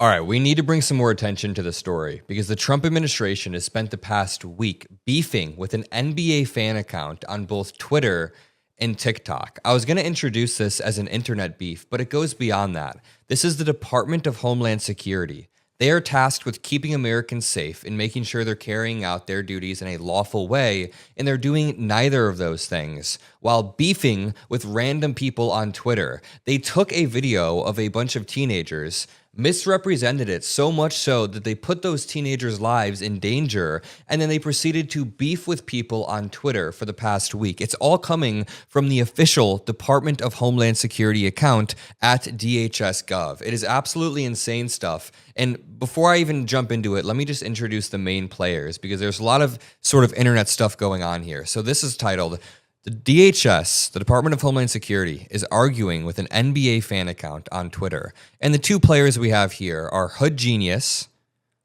All right, we need to bring some more attention to the story because the Trump administration has spent the past week beefing with an NBA fan account on both Twitter and TikTok. I was going to introduce this as an internet beef, but it goes beyond that. This is the Department of Homeland Security. They are tasked with keeping Americans safe and making sure they're carrying out their duties in a lawful way, and they're doing neither of those things while beefing with random people on Twitter. They took a video of a bunch of teenagers, misrepresented it so much so that they put those teenagers' lives in danger, and then they proceeded to beef with people on Twitter for the past week. It's all coming from the official Department of Homeland Security account at DHS.gov. It is absolutely insane stuff. And before I even jump into it, let me just introduce the main players because there's a lot of sort of internet stuff going on here. So this is titled, "The DHS, the Department of Homeland Security, is arguing with an NBA fan account on Twitter." And the two players we have here are Hood Genius.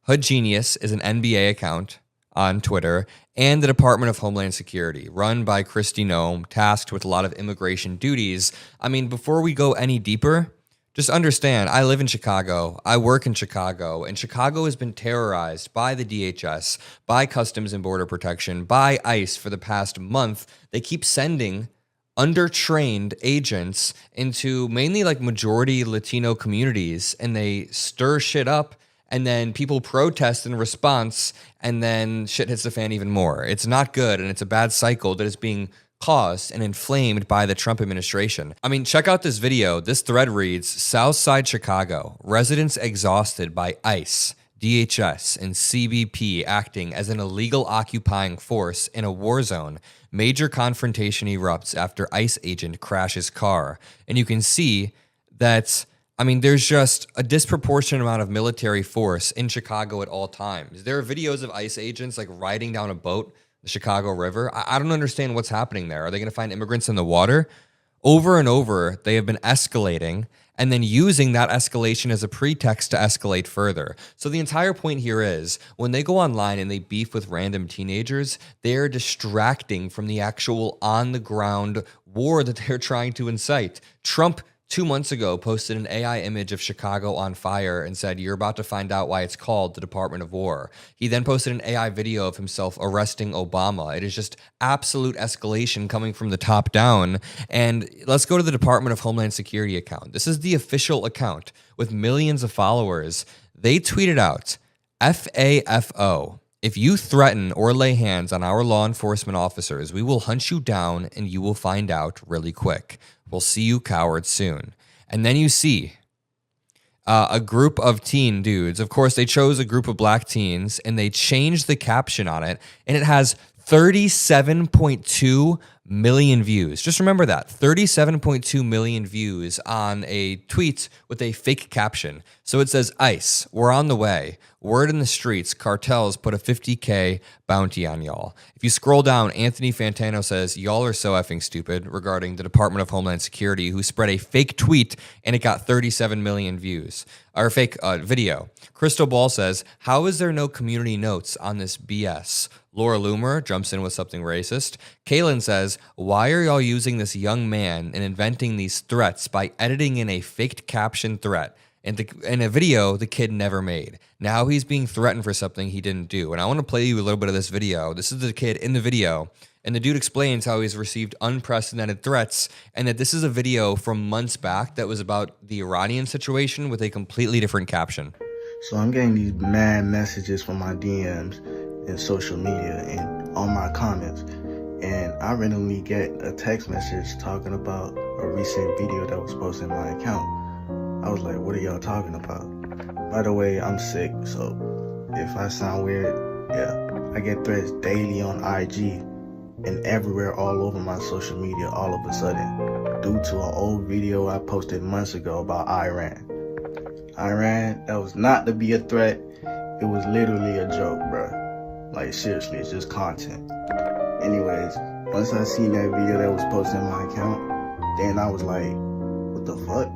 Hood Genius is an NBA account on Twitter, and the Department of Homeland Security, run by Kristi Noem, tasked with a lot of immigration duties. I mean, before we go any deeper, just understand, I live in Chicago, I work in Chicago, and Chicago has been terrorized by the DHS, by Customs and Border Protection, by ICE for the past month. They keep sending undertrained agents into mainly like majority Latino communities, and they stir shit up, and then people protest in response, and then shit hits the fan even more. It's not good, and it's a bad cycle that is being caused and inflamed by the Trump administration. I mean, check out this video. This thread reads, "Southside Chicago, residents exhausted by ICE, DHS, and CBP acting as an illegal occupying force in a war zone. Major confrontation erupts after ICE agent crashes car." And you can see that, I mean, there's just a disproportionate amount of military force in Chicago at all times. There are videos of ICE agents like riding down a boat the Chicago River. I don't understand what's happening there. Are they going to find immigrants in the water? Over and over, they have been escalating and then using that escalation as a pretext to escalate further. So the entire point here is when they go online and they beef with random teenagers, they're distracting from the actual on-the-ground war that they're trying to incite. Trump 2 months ago posted an AI image of Chicago on fire and said, "You're about to find out why it's called the Department of War." He then posted an AI video of himself arresting Obama. It is just absolute escalation coming from the top down. And let's go to the Department of Homeland Security account. This is the official account with millions of followers. They tweeted out, "FAFO. If you threaten or lay hands on our law enforcement officers, we will hunt you down and you will find out really quick. We'll see you cowards soon." And then you see a group of teen dudes. Of course, they chose a group of black teens and they changed the caption on it, and it has 37.2 million views. Just remember that, 37.2 million views on a tweet with a fake caption. So it says, "ICE, we're on the way. Word in the streets, cartels put a 50K bounty on y'all." If you scroll down, Anthony Fantano says, "Y'all are so effing stupid," regarding the Department of Homeland Security, who spread a fake tweet and it got 37 million views, or fake video. Crystal Ball says, "How is there no community notes on this BS?" Laura Loomer jumps in with something racist. Kaylin says, "Why are y'all using this young man and inventing these threats by editing in a faked caption threat in a video the kid never made? Now he's being threatened for something he didn't do." And I want to play you a little bit of this video. This is the kid in the video, and the dude explains how he's received unprecedented threats and that this is a video from months back that was about the Iranian situation with a completely different caption. "So I'm getting these mad messages from my DMs and social media and on my comments, and I randomly get a text message talking about a recent video that was posted in my account. I was like, what are y'all talking about? By the way, I'm sick, so if I sound weird, yeah. I get threats daily on IG and everywhere all over my social media all of a sudden due to an old video I posted months ago about Iran. Iran, that was not to be a threat. It was literally a joke, bro. Like, seriously, it's just content. Anyways, once I seen that video that was posted in my account, then I was like, what the fuck?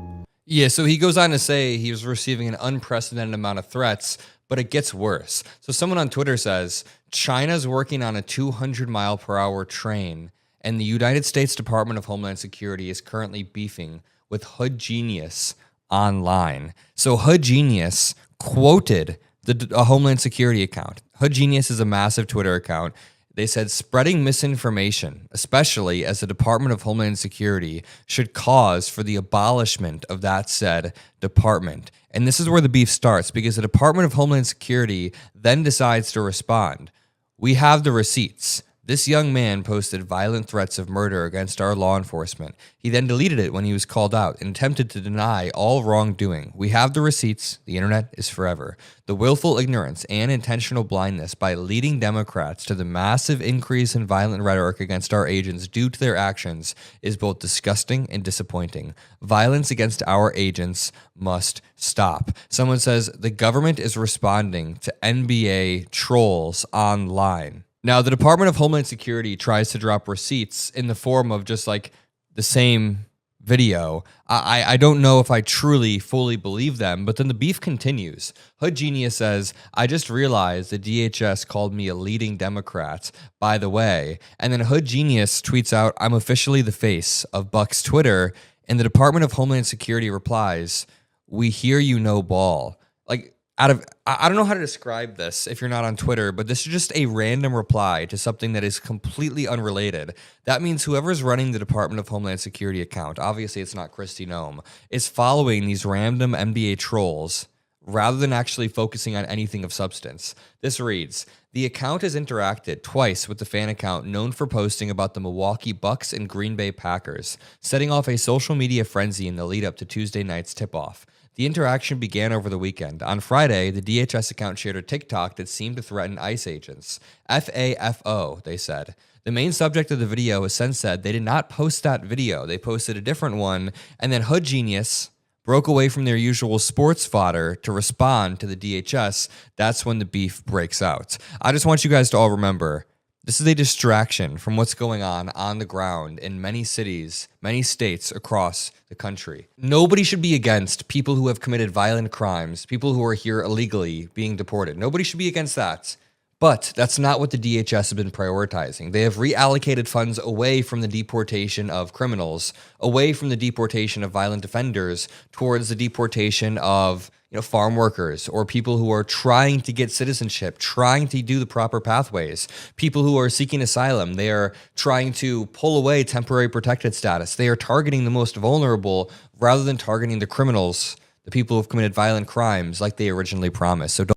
Yeah, so he goes on to say he was receiving an unprecedented amount of threats, but it gets worse. So someone on Twitter says, "China's working on a 200-mile-per-hour train, and the United States Department of Homeland Security is currently beefing with Hood Genius online." So Hood Genius quoted a Homeland Security account. Hood Genius is a massive Twitter account. They said spreading misinformation, especially as the Department of Homeland Security, should cause for the abolishment of that said department. And this is where the beef starts, because the Department of Homeland Security then decides to respond. We have the receipts. This young man posted violent threats of murder against our law enforcement. He then deleted it when he was called out and attempted to deny all wrongdoing. We have the receipts. The internet is forever. The willful ignorance and intentional blindness by leading Democrats to the massive increase in violent rhetoric against our agents due to their actions is both disgusting and disappointing. Violence against our agents must stop. Someone says the government is responding to NBA trolls online. Now, the Department of Homeland Security tries to drop receipts in the form of just like the same video. I don't know if I truly fully believe them, but then the beef continues. Hood Genius says, I just realized the DHS called me a leading Democrat, by the way. And then Hood Genius tweets out, I'm officially the face of Buck's Twitter. And the Department of Homeland Security replies, we hear you no ball. Like, I don't know how to describe this if you're not on Twitter, but this is just a random reply to something that is completely unrelated. That means whoever's running the Department of Homeland Security account, obviously it's not Kristi Noem, is following these random NBA trolls rather than actually focusing on anything of substance. This reads, the account has interacted twice with the fan account known for posting about the Milwaukee Bucks and Green Bay Packers, setting off a social media frenzy in the lead up to Tuesday night's tip-off. The interaction began over the weekend. On Friday, the DHS account shared a TikTok that seemed to threaten ICE agents. FAFO, they said. The main subject of the video has since said they did not post that video. They posted a different one, and then Hood Genius broke away from their usual sports fodder to respond to the DHS. That's when the beef breaks out. I just want you guys to all remember, this is a distraction from what's going on the ground in many cities, many states across the country. Nobody should be against people who have committed violent crimes, people who are here illegally being deported. Nobody should be against that. But that's not what the DHS has been prioritizing. They have reallocated funds away from the deportation of criminals, away from the deportation of violent offenders, towards the deportation of farm workers or people who are trying to get citizenship, trying to do the proper pathways, people who are seeking asylum. They are trying to pull away temporary protected status. They are targeting the most vulnerable rather than targeting the criminals, the people who have committed violent crimes like they originally promised. So don't